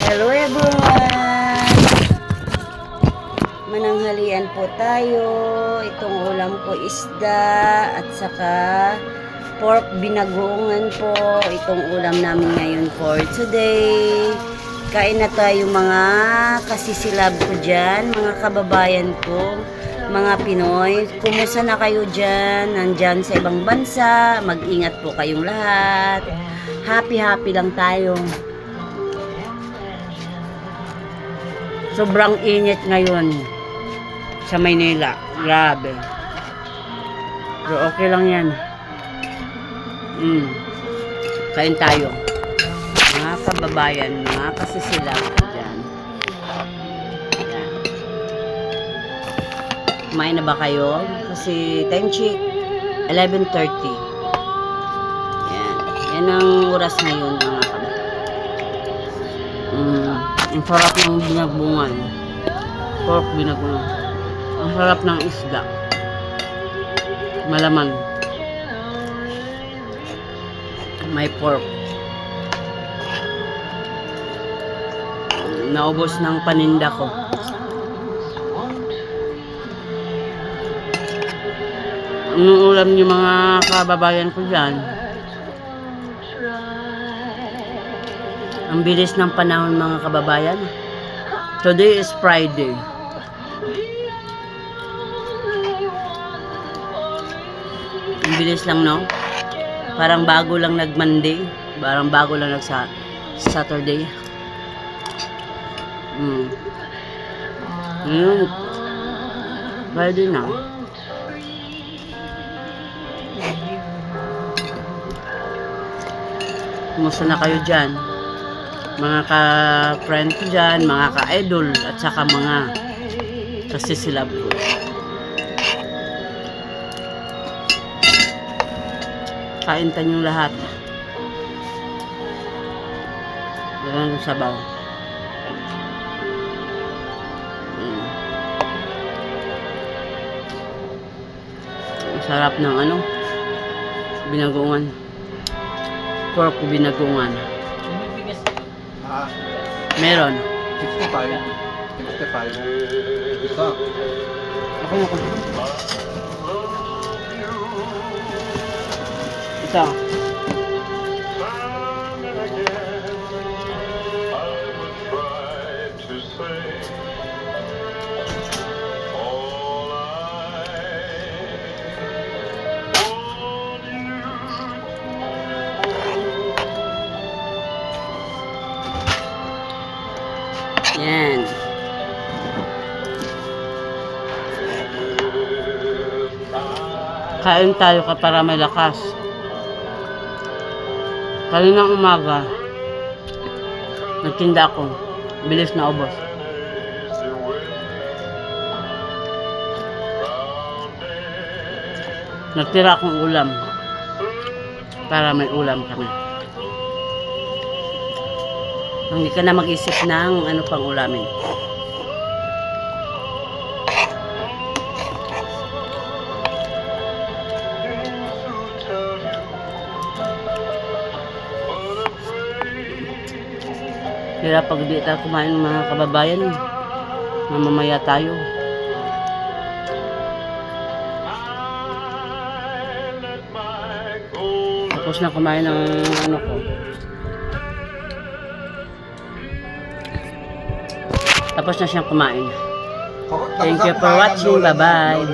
Hello everyone! Mananghalian po tayo. Itong ulam ko isda at saka pork binagoongan po. Itong ulam namin ngayon for today. Kain na tayo mga kasisilab ko dyan, mga kababayan ko, mga Pinoy. Kumusta na kayo dyan? Nandyan sa ibang bansa. Mag-ingat po kayong lahat. Happy lang tayo. Sobrang init ngayon sa Maynila. Grabe. Pero okay lang yan. Kain tayo. Mga kababayan, mga kasisilab dyan. Yan. Kumain na ba kayo? Kasi time check 11:30. Yan. Yan ang oras ngayon mga kababayan. Ang sarap ng binagbungan. Pork binagbungan. Ang sarap ng isda. Malaman. May pork. Naubos ng paninda ko. Anong ulam niyo mga kababayan ko dyan? Ang bilis ng panahon mga kababayan. Today is Friday. Ang bilis lang, no? Parang bago lang nag-Monday. Parang bago lang nag-Saturday. Ngayon, Friday na. Kumusta na kayo dyan? Mga ka-friend ko dyan, mga ka-idol, at saka mga kasisilab ko. Kain tanyong lahat. Ganun ang sabaw. Ang sarap ng ano, binagoongan. Pork binagoongan. Meron. 65. 65. Isa. Ako. Ito. Yan. Kain tayo ka para may lakas. Kaninang umaga, nagtinda ako. Bilis na ubos. Nagtira akong ulam para may ulam kami. Hindi ka na mag-isip ng ano pang ulamin. Kaya pag di tayo kumain mga kababayan, mamamaya tayo. Tapos na kumain ng ano ko. Tapos na siyang kumain. Thank you for watching. Bye-bye.